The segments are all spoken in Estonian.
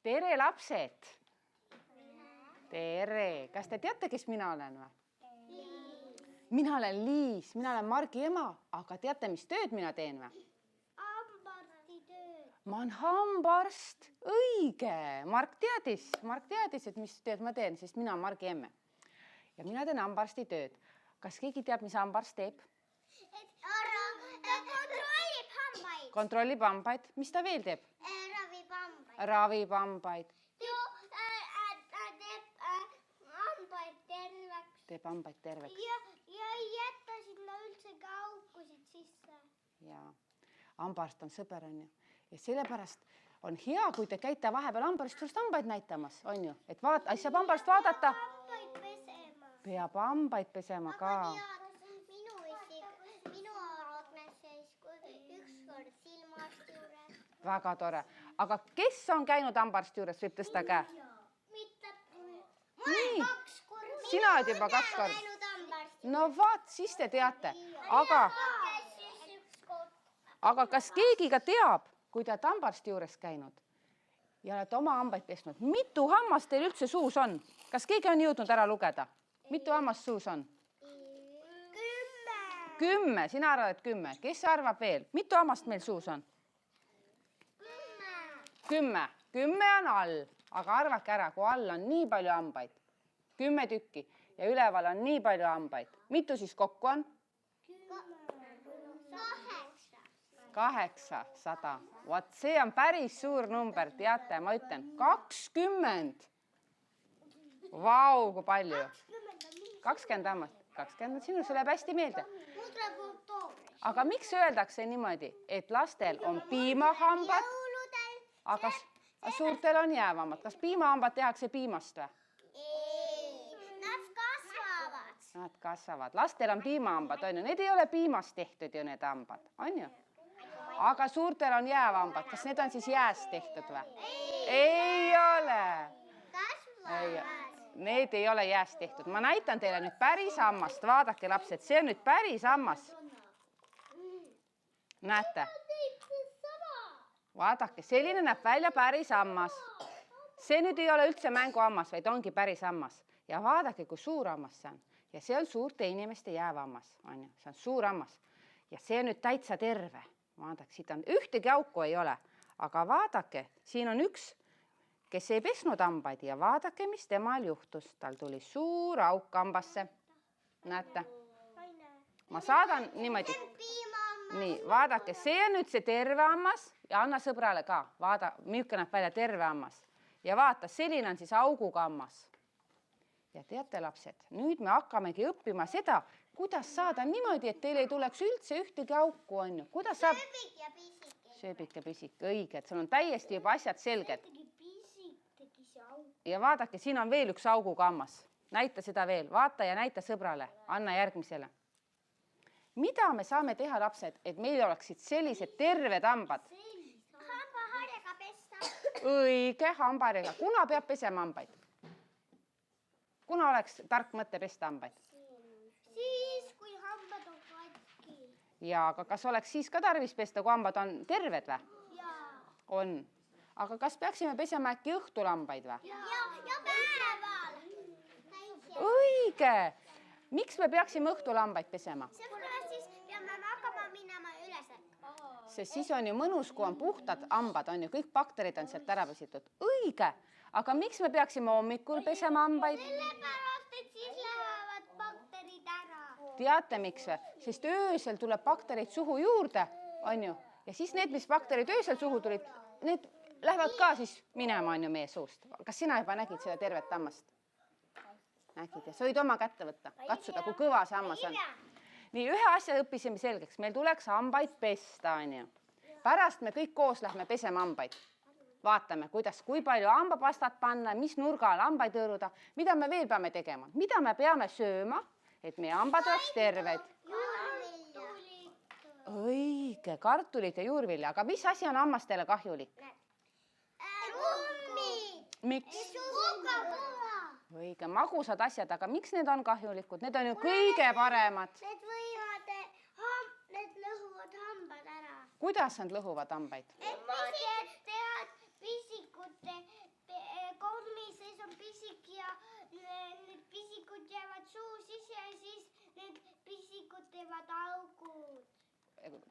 Tere, lapsed! Tere! Kas te teate, kes mina olen või? Mina olen Liis, mina olen Margi ema, aga teate, mis tööd mina teen või? Hambarsti tööd. Ma olen hambaarst. Õige! Mark teadis, et mis tööd ma teen, sest mina olen Margi emme. Ja mina teen hambaarsti tööd. Kas keegi teab, mis hambaarst teeb? Kontrollib hambaid. Kontrollib hambaid. Mis ta veel teeb? Ravib hambaid. Ravib hambaid. Teeb hambaid terveks. Teeb hambaid terveks. Ja ei jätta sinna üldse ka aukusid sisse. Ja hambaarst on sõber, on ju. Ja sellepärast on hea, kui te käite vahepeal hambaarst just hambaid näitamas, on ju. Et saab hambaarst vaadata. Hambaid pesema. Peab hambaid pesema ka. Minu Agnes seis ükskord silmaarsti juures. Väga tore. Aga kes on käinud hambaarsti juures, võib tõsta käe? Nii. Sina oled juba 2 korda. No vaat, siis te teate. Aga kas keegi ka teab, kui te olete hambaarsti juures käinud ja olete oma hambaid pesnud, mitu hammast teil üldse suus on? Kas keegi on jõudnud ära lugeda? Mitu hammast suus on? 10. Sina arvad, et 10. Kes arvab veel? Mitu hammast meil suus on? 10. 10 on all, aga arvake ära, kui all on nii palju hambaid. 10 tükki ja üleval on nii palju hambaid. Mitu siis kokku on? 800. Vaat see on päris suur number, teate, ma ütlen 20. Vau, kui palju. 20 hammast. 20 sinu, see läheb hästi meelde. Aga miks öeldakse niimoodi, et lastel on piimahambad, aga suurtel on jäävhambad? Kas piimahambad tehakse piimast või? Nad kasvavad. Lastel on piimahambad, on ju. Need ei ole piimast tehtud ju need hambad, on ju? Aga suurtel on jäävhambad. Kas need on siis jääst tehtud või? Ei ole. Need ei ole jääst tehtud. Ma näitan teile nüüd päris hammast. Vaadake, lapsed, see on nüüd päris hammas. Näete? Vaadake, selline näeb välja päris hammas. See nüüd ei ole üldse mänguhammas, vaid ongi päris hammas. Ja vaadake, kui suur hammas see on. Ja see on suurte inimeste jäävhammas. See on suur hammas. Ja see on nüüd täitsa terve. Vaadake, siit on ühtegi auku ei ole. Aga vaadake, siin on üks, kes ei pesnud hambaid ja vaadake, mis temal juhtus. Tal tuli suur auk hambasse. Näete? Ma saadan niimoodi. Nii, vaadake, see on nüüd see terve hammas ja anna sõbrale ka. Vaada, milline näeb välja terve hammas. Ja vaata, selline on siis auguga hammas. Ja teate, lapsed, nüüd me hakkamegi õppima seda, kuidas saada niimoodi, et teil ei tuleks üldse ühtegi auku, on ju. Kuidas saab? Sööbik ja pisik, õige, et sul on täiesti juba asjad selged. Ja vaadake, siin on veel üks auguga hammas. Näita seda veel, vaata ja näita sõbrale, anna järgmisele. Mida me saame teha, lapsed, et meil oleksid sellised terved hambad? Hambaharjaga pesta. Õige, hambaharjaga. Kuna peab pesema hambaid? Kuna oleks tark mõte pesta hambaid? Siis, kui hambad on katki. Ja, aga kas oleks siis ka tarvis pesta, kui hambad on terved või? Jaa. On. Aga kas peaksime pesema äkki õhtul hambaid või? Ja päeval. Õige. Miks me peaksime õhtul hambaid pesema? Seepärast siis peame hakkama minema üles. Sest siis on ju mõnus, kui on puhtad hambad, on ju, kõik bakterid on sealt ära pesitud. Õige. Aga miks me peaksime hommikul pesema hambaid? Sellepärast, et siis lähevad bakterid ära. Teate miks või? Sest öösel tuleb bakterid suhu juurde, on ju. Ja siis need, mis bakterid öösel suhu tulid, need lähevad ka siis minema, on ju, meie suust. Kas sina juba nägid seda tervet hammast? Nägid ja sa võid oma kätte võtta. Katsuda, kui kõva see hammas on. Nii, ühe asja õppisime selgeks. Meil tuleks hambaid pesta, on ju. Pärast me kõik koos lähme pesema hambaid. Vaatame, kui palju hambapastat panna, mis nurga all hambaid hõõruda, mida me veel peame tegema, mida me peame sööma, et meie hambad oleks terved. Õige, kartulit ja juurvilja, aga mis asi on hammastele kahjulik? Miks? Õige, magusad asjad, aga miks need on kahjulikud? Need on ju kõige paremad. Need lõhuvad hambad ära. Kuidas nad lõhuvad hambaid? Et tead pisikute kommi sees on pisik ja need pisikud jäävad suu sisse ja siis need pisikud teevad augud.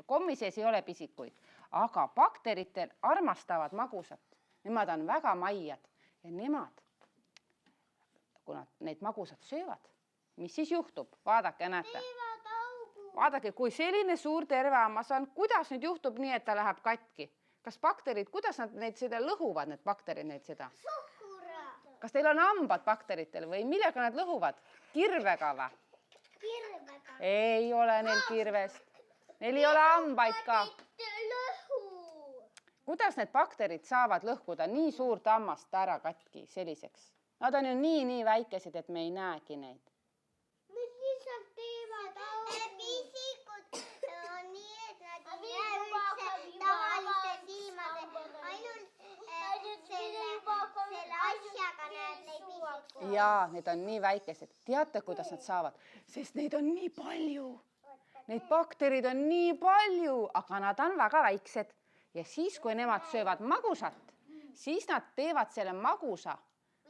Kommi sees ei ole pisikuid, aga bakteritel armastavad magusat. Nemad on väga maiad ja nemad, kui nad neid magusat söövad, mis siis juhtub? Vaadake, näete. Teevad augud. Vaadake, kui selline suur terve hammas on, kuidas nüüd juhtub nii, et ta läheb katki? Kas bakterid, kuidas nad neid seda lõhuvad, need bakterid neid seda? Suhkura. Kas teil on hambad bakteritel või millega nad lõhuvad? Kirvega või? Kirvega. Ei ole neil kirvest. Neil ei ole hambaid ka. Lõhu. Kuidas need bakterid saavad lõhkuda nii suurt hammast ära katki selliseks? Nad on ju nii väikesed, et me ei näegi neid. Mis lihtsalt teevad augud? Pisikud on nii, et nad ei näe üldse tavaliste silmade. Ainult selle asjaga näeb neid pisikud. Jaa, need on nii väikesed. Teate, kuidas nad saavad? Sest neid on nii palju. Neid bakterid on nii palju, aga nad on väga väiksed. Ja siis, kui nemad söövad magusat, siis nad teevad selle magusa,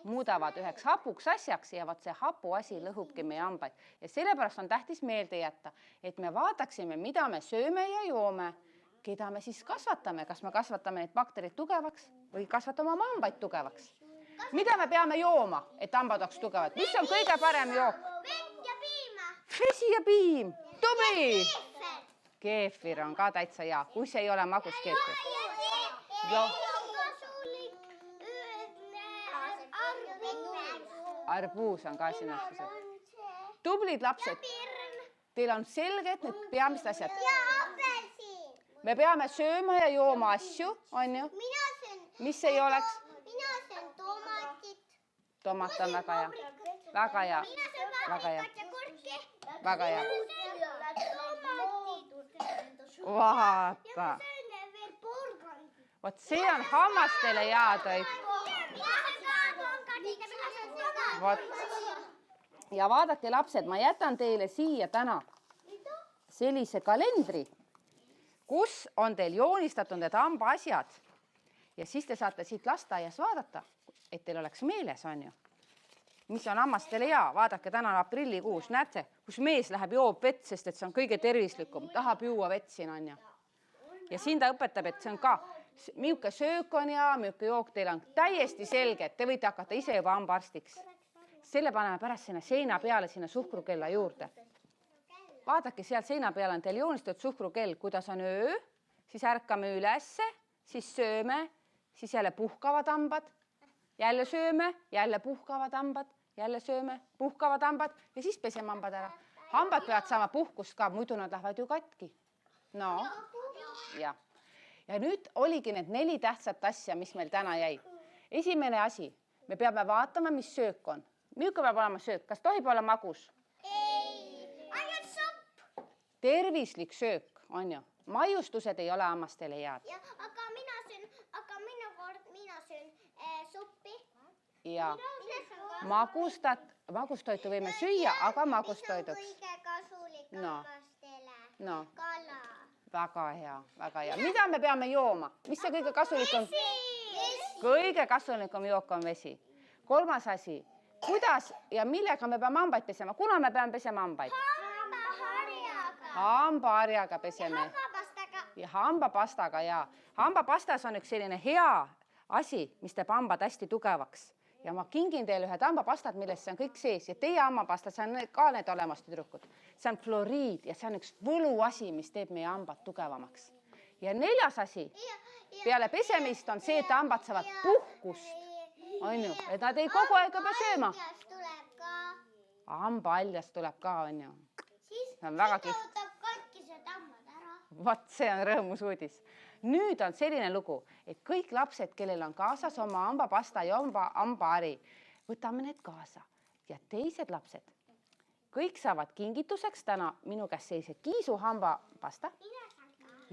muudavad üheks hapuks asjaks ja vaat see hapu asi lõhubki meie hambaid. Ja sellepärast on tähtis meelde jätta, et me vaataksime, mida me sööme ja joome, keda me siis kasvatame. Kas me kasvatame need bakterid tugevaks või kasvatame oma hambaid tugevaks? Mida me peame jooma, et hambad oleks tugevad? Mis on kõige parem jook? Vett ja piima. Vesi ja piim. Tubli! Keefir on ka täitsa hea, kui see ei ole magus keefir. Arbuus on ka siin asjused. Tublid lapsed, teil on selged need peamised asjad. Ja apelsin. Me peame sööma ja jooma asju, on ju? Mina söön. Mis ei oleks? Mina söön tomatit. Tomat on väga hea. Väga hea. Mina söön Väga hea. paprikat ja kurki. Väga hea. Tomatit. Vaata. Söön veel porgandit. Vot see on hammastele hea toit. Vot. Ja vaadake, lapsed, ma jätan teile siia täna sellise kalendri, kus on teil joonistatud need hambaasjad. Ja siis te saate siit lasteaias vaadata, et teil oleks meeles, on ju. Mis on hammastele hea. Vaadake, täna on aprillikuus. Näete, kus mees läheb joob vett, sest et see on kõige tervislikum. Tahab juua vett siin, on ju. Ja siin ta õpetab, et see on ka, milline söök on hea, milline jook teil on täiesti selge, et te võite hakata ise juba hambaarstiks. Selle paneme pärast sinna seina peale, sinna suhkrukella juurde. Vaadake, seal seina peale on teil joonistatud suhkrukell, kuidas on öö, siis ärkame ülesse, siis sööme, siis jälle puhkavad hambad, jälle sööme, jälle puhkavad hambad, jälle sööme, puhkavad hambad ja siis peseme hambad ära. Hambad peavad saama puhkust ka, muidu nad lähevad ju katki. No, ja. Ja nüüd oligi need 4 tähtsat asja, mis meil täna jäi. Esimene asi, me peame vaatama, mis söök on. Milline peab olema söök? Kas tohib olla magus? Ei, ainult sopp. Tervislik söök, on ju. Maiustused ei ole hammastele head. Ja, aga mina söön suppi. Ja magustoitu võime süüa, aga magustoiduks. Kõige kasulik hammastele. No. Kala. Väga hea, väga hea. Mida me peame jooma? Mis see kõige kasulikum? Vesi. Kõige kasulikum jook on vesi. 3. asi, kuidas ja millega me peame hambaid pesema? Kuna me peame pesema hambaid? Hambaharjaga. Hambaharjaga peseme. Hambapastaga. Ja hambapastaga ja hambapastas on üks selline hea asi, mis teeb hambad hästi tugevaks. Ja ma kingin teile ühed hambapastad, milles see on kõik sees ja teie hambapastad, see on ka need olemas tüdrukud. See on fluoriid ja see on üks võluasi, mis teeb meie hambad tugevamaks. Ja 4. asi peale pesemist on see, et hambad saavad puhkust. On ju, et nad ei kogu aeg juba sööma. Hambaaljast tuleb ka, on ju. See on väga kihvt. Tõotab katkised hambad ära. Vot see on rõõmus uudis. Nüüd on selline lugu, et kõik lapsed, kellel on kaasas oma hambapasta ja hambahari, võtame need kaasa. Ja teised lapsed, kõik saavad kingituseks täna minu käest sellise kiisu hambapasta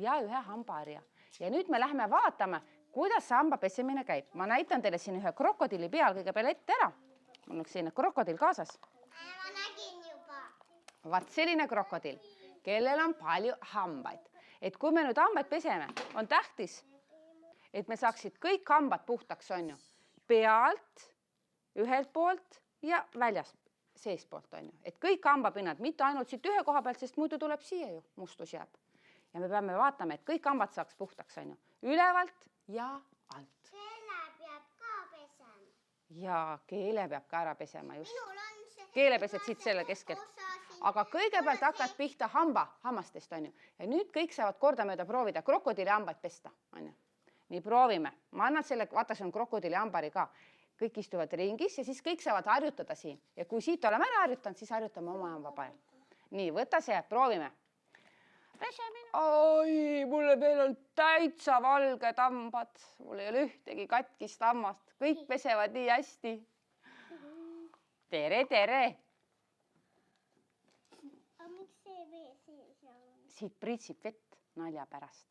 ja ühe hambaharja. Ja nüüd me läheme vaatame, kuidas see hamba pesemine käib. Ma näitan teile siin ühe krokodilli peal kõigepealt ette ära. Mul on selline krokodill kaasas. Ma nägin juba. Vaat selline krokodill, kellel on palju hambaid. Et kui me nüüd hambaid peseme, on tähtis, et me saaksid kõik hambad puhtaks, on ju. pealt, ühelt poolt ja väljas, seestpoolt on ju. Et kõik hambapinnad, mitte ainult siit ühe koha pealt, sest muidu tuleb siia ju, mustus jääb. Ja me peame vaatama, et kõik hambad saaks puhtaks, on ju. Ülevalt ja alt. Keele peab ka pesema. Ja keele peab ka ära pesema, just. Minul on see... Keele pesed siit selle keskelt. Aga kõigepealt hakkad pihta hammastest, on ju. Ja nüüd kõik saavad kordamööda proovida krokodili hambaid pesta, on ju. Nii proovime. Ma annan selle, vaata, see on krokodili hambari ka. Kõik istuvad ringis ja siis kõik saavad harjutada siin. Ja kui siit oleme ära harjutanud, siis harjutame oma hamba peal. Nii, võta see, proovime. Oi, mulle veel on täitsa valged hambad. Mul ei ole ühtegi katkist hammast. Kõik pesevad nii hästi. Tere, tere. Aga miks see vee sees on? Siit pritsib vett nalja pärast.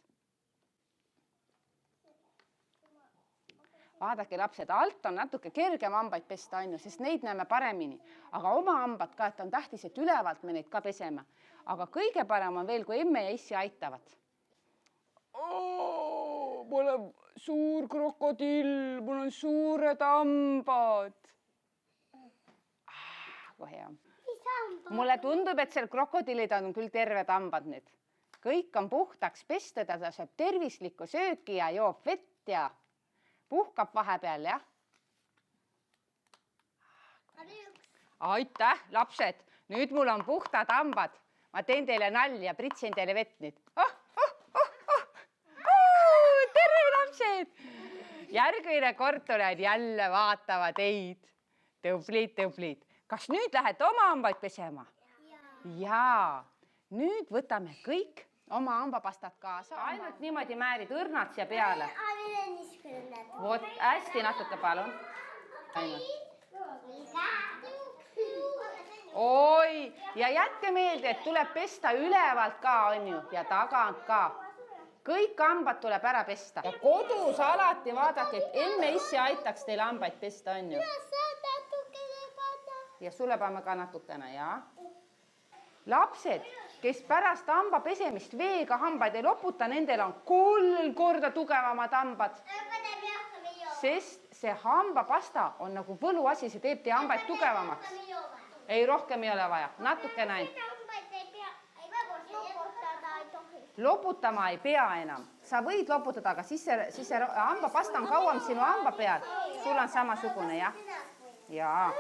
Vaadake, lapsed, alt on natuke kergem hambaid pesta, on ju, sest neid näeme paremini. Aga oma hambad ka, et on tähtis, et ülevalt me neid ka peseme. Aga kõige parem on veel, kui emme ja issi aitavad. Mul on suur krokodill, mul on suured hambad. Kui hea. Mulle tundub, et seal krokodillid on küll terved hambad nüüd. Kõik on puhtaks pestud, ta saab tervislikku sööki ja joob vett ja puhkab vahepeal, jah? Aitäh, lapsed. Nüüd mul on puhtad hambad. Ma teen teile nalja, pritsin teile vett nüüd. Tere, lapsed! Järgmine kord tulen jälle vaatama teid. Tõblid. Kas nüüd lähete oma hambaid pesema? Jaa. Nüüd võtame kõik oma hambapastat kaasa. Ainult niimoodi määrid õrnad siia peale. Vot, hästi natuke, palun. Oi, ja jätke meelde, et tuleb pesta ülevalt ka, on ju, ja tagant ka. Kõik hambad tuleb ära pesta. Ja kodus alati vaadake, et emme issi aitaks teile hambaid pesta, on ju. Ja sulle paneme ka natukene, jaa. Lapsed, kes pärast hamba pesemist veega hambaid ei loputa, nendel on 3 korda tugevamad hambad. Sest see hambapasta on nagu võluasi, see teeb teie hambaid tugevamaks. Ei, rohkem ei ole vaja. Natuke näin. Loputama ei pea enam. Sa võid loputada, aga siis see hambapasta on kauem sinu hamba peal. Sul on samasugune, jah? Jaa.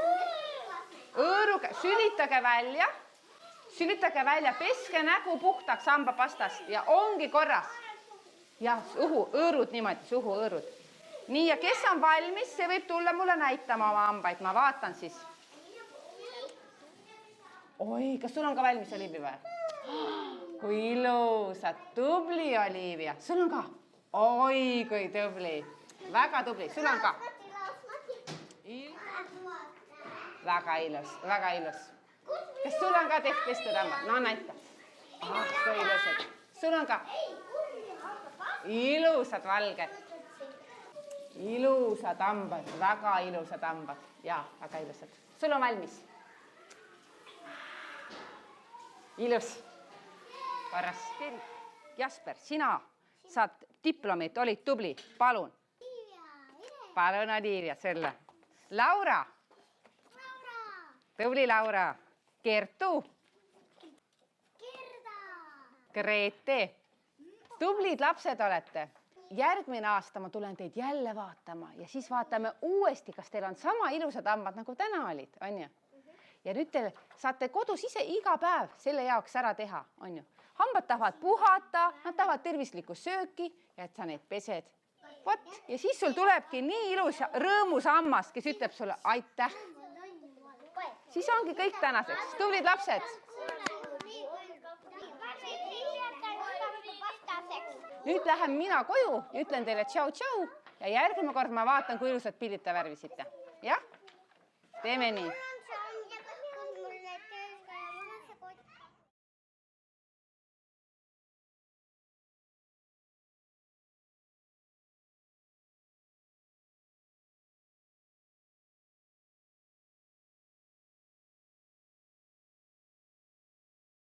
Sülitage välja, peske nägu puhtaks hambapastast ja ongi korras. Ja õõrud niimoodi, suhuõõrud. Nii, ja kes on valmis, see võib tulla mulle näitama oma hambaid. Ma vaatan siis. Oi, kas sul on ka valmis, Olivia, või? Kui ilusad, tubli, Olivia. Sul on ka? Oi, kui tubli. Väga tubli, sul on ka? Väga ilus. Kas sul on ka pestud hambad? No näita. Kui ilusad. Sul on ka? Ilusad valged. Ilusad hambad, väga ilusad hambad. Jaa, väga ilusad. Sul on valmis? Ilus. Korras. Jasper, sina saad diplomit, olid tubli. Palun. Palun, Olivia, selle. Laura. Tubli Laura. Kertu. Grete. Tublid lapsed olete. Järgmine aasta ma tulen teid jälle vaatama ja siis vaatame uuesti, kas teil on sama ilusad hambad, nagu täna olid, on ju? Ja nüüd te saate kodus ise iga päev selle jaoks ära teha, on ju? Hambad tahavad puhata, nad tahavad tervislikku sööki ja et sa neid pesed. Vot, ja siis sul tulebki nii ilus rõõmus hammas, kes ütleb sulle aitäh. Siis ongi kõik tänaseks. Tublid lapsed. Nüüd lähen mina koju ja ütlen teile tšau-tšau ja järgmine kord ma vaatan, kui ilusad pildid te värvisite. Jah? Teeme nii.